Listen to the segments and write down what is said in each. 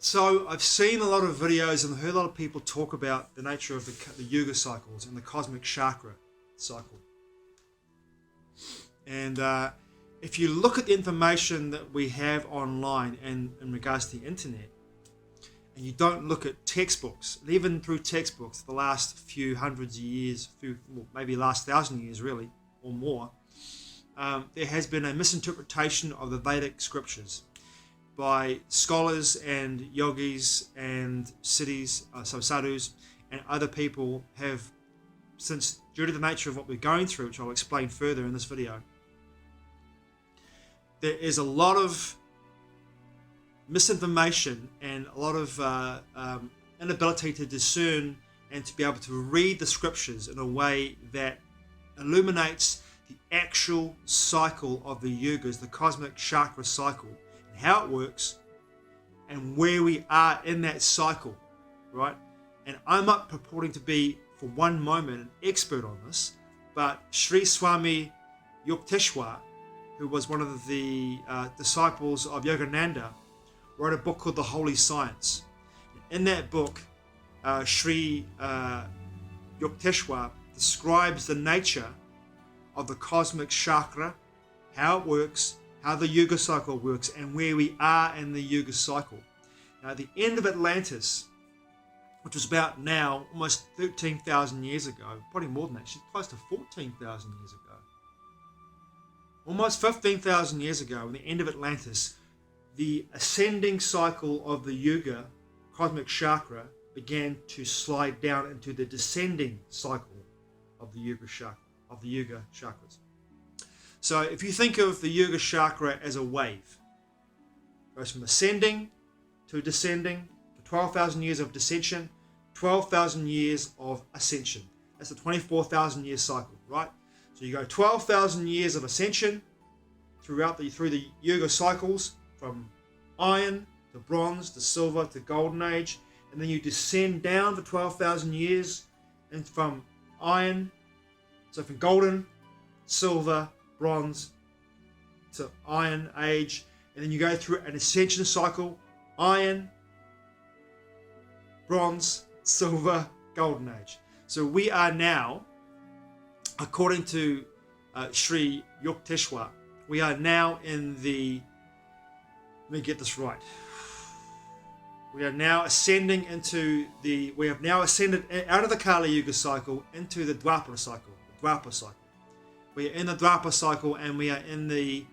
So I've seen a lot of videos and heard a lot of people talk about the nature of the Yuga cycles and the cosmic chakra cycle. And if you look at the information that we have online and in regards to the internet, and you don't look at textbooks, and even through textbooks, the last few hundreds of years, maybe last 1,000 years really, or more, there has been a misinterpretation of the Vedic scriptures by scholars and yogis and sadhus and other people have, since due to the nature of what we're going through, which I'll explain further in this video, there is a lot of misinformation and a lot of inability to discern and to be able to read the scriptures in a way that illuminates the actual cycle of the yugas, the cosmic chakra cycle, and how it works and where we are in that cycle, right? And I'm not purporting to be for one moment an expert on this, but Sri Swami Yukteshwar, who was one of the disciples of Yogananda, wrote a book called The Holy Science. In that book, Sri Yukteshwar describes the nature of the cosmic chakra, how it works, how the Yuga cycle works, and where we are in the Yuga cycle. Now, at the end of Atlantis, which was about now almost 13,000 years ago, probably more than that, she's close to 14,000 years ago. Almost 15,000 years ago, in the end of Atlantis, the ascending cycle of the Yuga, cosmic chakra, began to slide down into the descending cycle of the Yuga chakras. So if you think of the Yuga chakra as a wave, it goes from ascending to descending, 12,000 years of descension, 12,000 years of ascension. That's a 24,000 year cycle, right? So you go 12,000 years of ascension through the Yuga cycles, from iron to bronze to silver to golden age, and then you descend down for 12,000 years, and from iron, so from golden, silver, bronze to iron age, and then you go through an ascension cycle, iron, bronze, silver, golden age. So we are now, according to Sri Yukteswar, we are now in the, let me get this right. We are now ascending we have now ascended out of the Kali Yuga cycle into the Dwapara cycle. We are in the Dwapara cycle, and we are in the,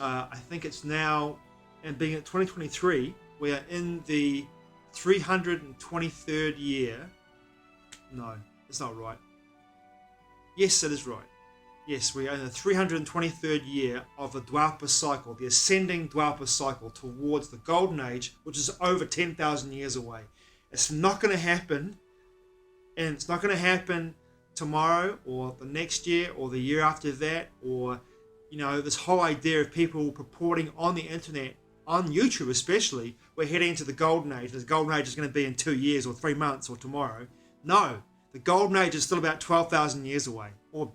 I think it's now, and being at 2023, we are in the 323rd year. No, it's not right. Yes, it is right. Yes, we are in the 323rd year of the Dwapara cycle, the ascending Dwapara cycle towards the Golden Age, which is over 10,000 years away. It's not going to happen, and it's not going to happen tomorrow or the next year or the year after that, or, this whole idea of people purporting on the internet, on YouTube especially, we're heading into the Golden Age. The Golden Age is going to be in 2 years or 3 months or tomorrow. No, the Golden Age is still about 12,000 years away, or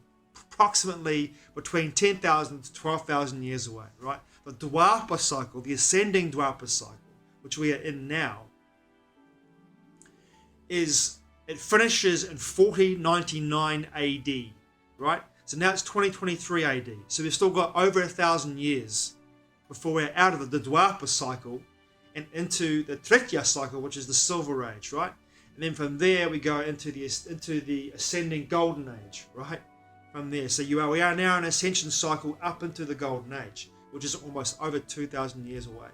approximately between 10,000 to 12,000 years away, right? The Dwapara cycle, the ascending Dwapara cycle, which we are in now, it finishes in 4099 AD, right? So now it's 2023 AD. So we've still got over 1,000 years before we're out of the Dwapara cycle and into the Tretya cycle, which is the Silver Age, right? And then from there we go into the ascending Golden Age, right? From there, so we are now in an ascension cycle up into the Golden Age, which is almost over 2,000 years away.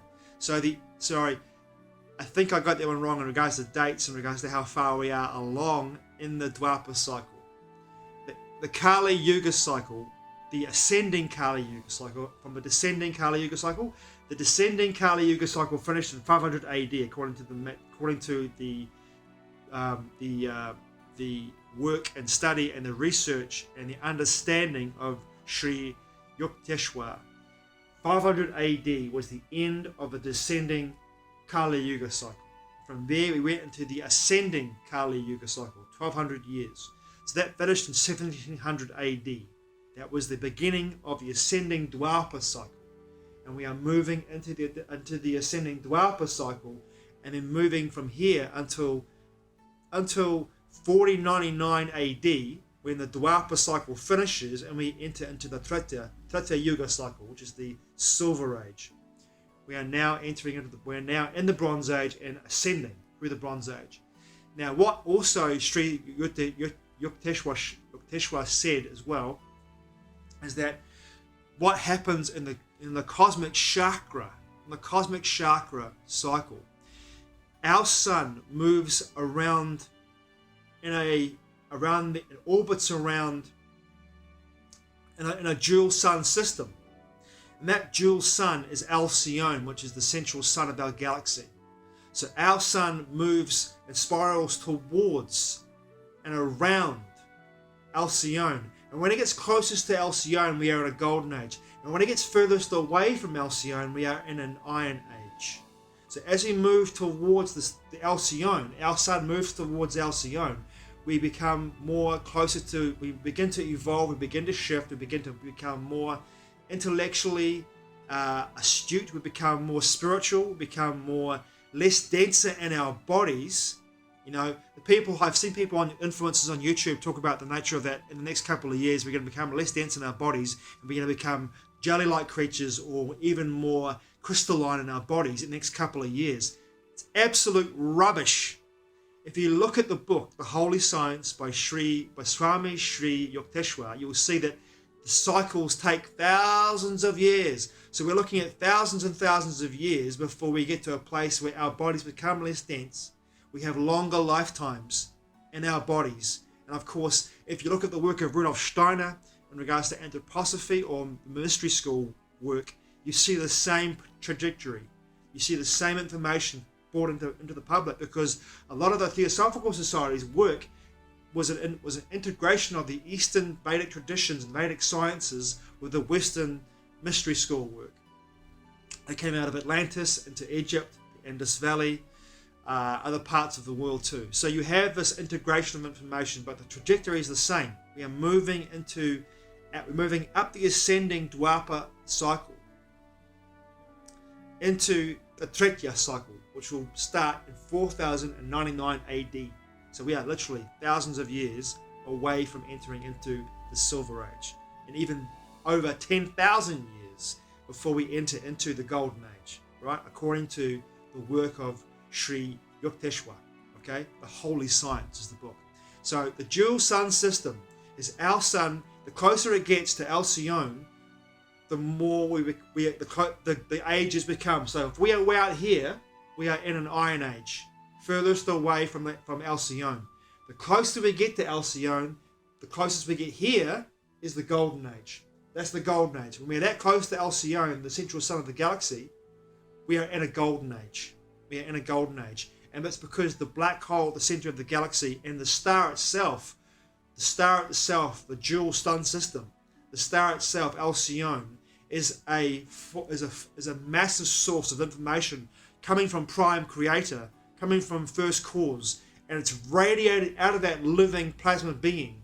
I think I got that one wrong in regards to dates, in regards to how far we are along in the Dwapara cycle. The Kali Yuga cycle, the ascending Kali Yuga cycle, from the descending Kali Yuga cycle, the descending Kali Yuga cycle finished in 500 AD, according to the work and study and the research and the understanding of Sri Yukteswar. 500 AD was the end of the descending Kali Yuga cycle. From there we went into the ascending Kali Yuga cycle, 1200 years. So that finished in 1700 AD. That was the beginning of the ascending Dwapara cycle. And we are moving into the ascending Dwapara cycle, and then moving from here until 4099 AD, when the Dwapara cycle finishes and we enter into the Treta Yuga cycle, which is the Silver Age. We are now we're now in the Bronze Age and ascending through the Bronze Age. Now, what also Sri Yukteshwar said as well is that what happens in the cosmic chakra, cycle, our sun moves around it orbits around in a dual sun system. And that dual sun is Alcyone, which is the central sun of our galaxy. So our sun moves and spirals towards and around Alcyone. And when it gets closest to Alcyone, we are in a golden age. And when it gets furthest away from Alcyone, we are in an iron age. So as we move towards the Alcyone, our sun moves towards Alcyone, we become more we begin to evolve, we begin to shift, we begin to become more intellectually astute, we become more spiritual, we become less denser in our bodies. You know, I've seen people influencers on YouTube talk about the nature of that. In the next couple of years, we're going to become less dense in our bodies, and we're going to become jelly-like creatures, or even more crystalline in our bodies in the next couple of years. It's absolute rubbish. If you look at the book, The Holy Science by Swami Sri Yukteshwar, you will see that the cycles take thousands of years. So we're looking at thousands and thousands of years before we get to a place where our bodies become less dense. We have longer lifetimes in our bodies. And of course, if you look at the work of Rudolf Steiner in regards to anthroposophy or mystery school work, you see the same trajectory. You see the same information brought into the public, because a lot of the Theosophical Society's work was an integration of the Eastern Vedic traditions and Vedic sciences with the Western mystery school work. They came out of Atlantis into Egypt, the Indus Valley, other parts of the world too. So you have this integration of information, but the trajectory is the same. We are moving up the ascending Dwapara cycle into the Treta cycle, which will start in 4099 AD. So we are literally thousands of years away from entering into the Silver Age, and even over 10,000 years before we enter into the Golden Age, right? According to the work of Sri Yukteshwar, okay? The Holy Science is the book. So the dual sun system is our sun. The closer it gets to Alcyone, the more the ages become. So if we are way out here, we are in an Iron Age, furthest away from Alcyone. The closer we get to Alcyone, the closest we get here is the Golden Age. That's the Golden Age. When we're that close to Alcyone, the central sun of the galaxy, we are in a Golden Age. We are in a Golden Age. And that's because the black hole at the center of the galaxy and the star itself, the dual sun system, the star itself, Alcyone, is a massive source of information coming from Prime Creator, coming from First Cause, and it's radiated out of that living plasma being.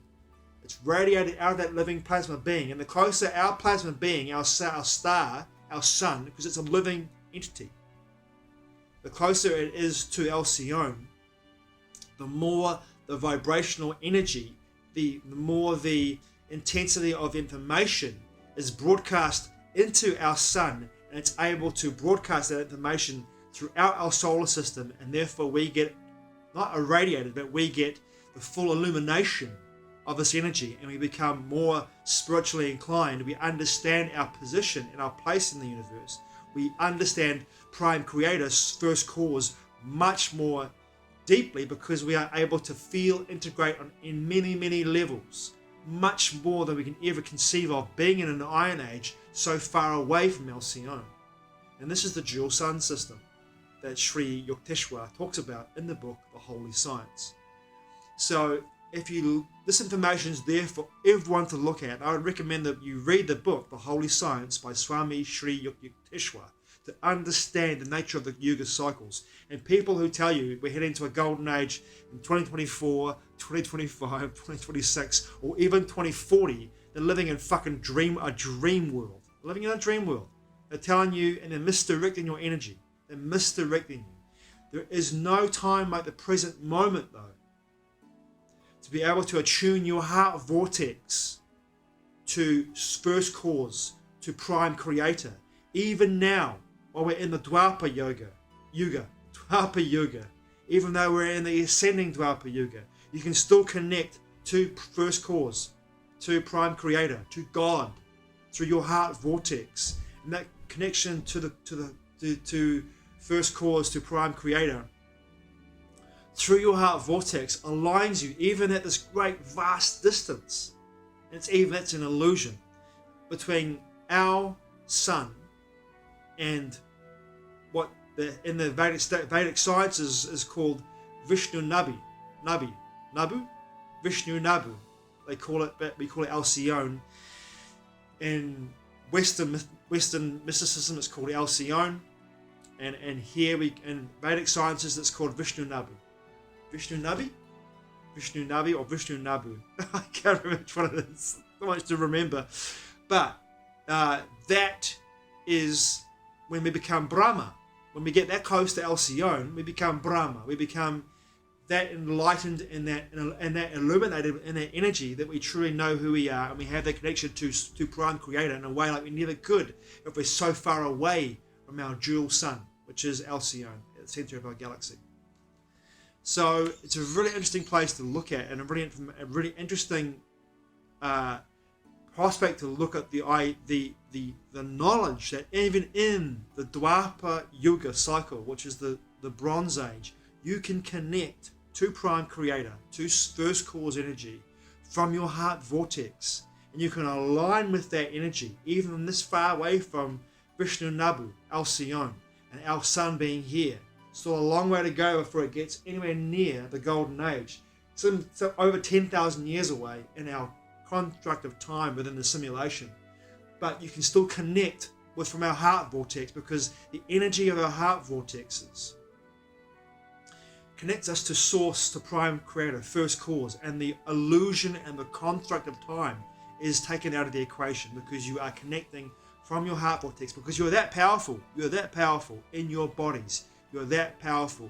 It's radiated out of that living plasma being, and the closer our plasma being, our star, our sun, because it's a living entity, the closer it is to Alcyone, the more the vibrational energy, the more the intensity of information is broadcast into our sun, and it's able to broadcast that information throughout our solar system, and therefore we get not irradiated, but we get the full illumination of this energy, and we become more spiritually inclined. We understand our position and our place in the universe. We understand Prime Creator's First Cause much more deeply, because we are able to feel, integrate in many, many levels, much more than we can ever conceive of, being in an Iron Age so far away from Alcyone. And this is the dual sun system that Sri Yukteshwar talks about in the book, The Holy Science. So this information is there for everyone to look at. I would recommend that you read the book, The Holy Science by Swami Sri Yukteshwar, to understand the nature of the Yuga cycles. And people who tell you we're heading to a golden age in 2024, 2025, 2026, or even 2040, they're living in fucking a dream world. They're living in a dream world. They're telling you, and they're misdirecting your energy. They're misdirecting you. There is no time like the present moment, though, to be able to attune your heart vortex to first cause, to prime creator. Even now, while we're in the Dwapara Yuga, even though we're in the ascending Dwapara Yuga, you can still connect to first cause, to prime creator, to God, through your heart vortex. And that connection to first cause, to prime creator, through your heart vortex aligns you even at this great vast distance. It's an illusion between our sun and what in the Vedic sciences is called Vishnu Nabu. Vishnu Nabu. We call it Alcyone. In Western mysticism, it's called Alcyone, and here in Vedic sciences, it's called Vishnu Nabu. Vishnu Nabi or Vishnu Nabu. I can't remember which one it is. So much to remember. But that is when we become Brahma. When we get that close to Alcyone, we become Brahma. We become that enlightened and that illuminated in that energy that we truly know who we are, and we have that connection to Prime Creator in a way like we never could if we're so far away from our dual sun, which is Alcyone, at the center of our galaxy. So it's a really interesting place to look at, and a really interesting prospect to look at the knowledge that even in the Dwapara Yuga cycle, which is the Bronze Age, you can connect to Prime Creator, to first cause energy from your heart vortex, and you can align with that energy even this far away from Vishnu Nabu, Alcyone, and our sun being here. Still a long way to go before it gets anywhere near the Golden Age. So over 10,000 years away in our construct of time within the simulation. But you can still connect from our heart vortex, because the energy of our heart vortexes connects us to source, to Prime Creator, first cause, and the illusion and the construct of time is taken out of the equation, because you are connecting from your heart vortex, because you're that powerful in your bodies. You're that powerful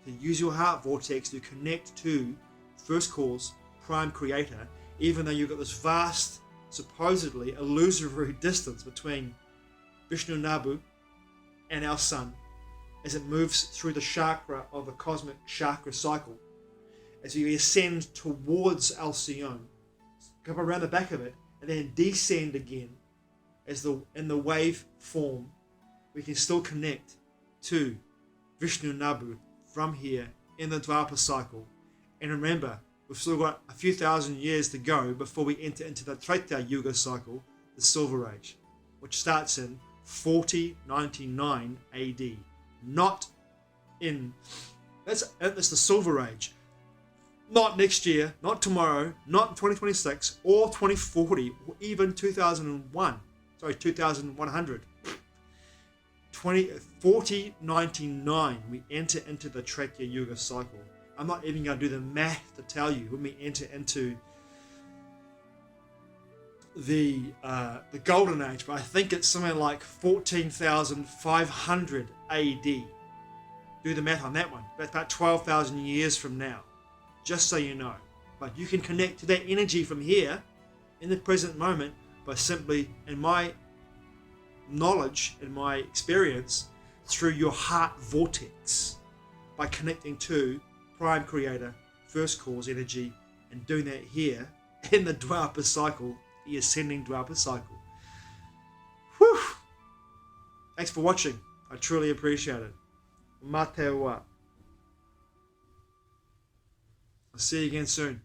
to use your heart vortex to connect to first cause, Prime Creator, even though you've got this vast, supposedly illusory distance between Vishnu Nabu and our sun, as it moves through the chakra of the cosmic chakra cycle. As we ascend towards Alcyone, come around the back of it, and then descend again, in the wave form, we can still connect to Vishnu Nabu from here in the Dwapara cycle. And remember, we've still got a few thousand years to go before we enter into the Treta Yuga cycle, the Silver Age, which starts in 4099 AD. Not in, that's the Silver Age. Not next year, not tomorrow, not in 2026 or 2040 or even 2100. 4099 we enter into the Treta Yuga cycle. I'm not even going to do the math to tell you when we enter into the Golden Age, but I think it's somewhere like 14,500 AD. Do the math on that one. That's about 12,000 years from now, just so you know. But you can connect to that energy from here in the present moment by simply, in my knowledge, in my experience, through your heart vortex, by connecting to Prime Creator, first cause energy, and doing that here in the Dwapara cycle, the ascending Dwapara cycle. Whew! Thanks for watching. I truly appreciate it. Matewa. I'll see you again soon.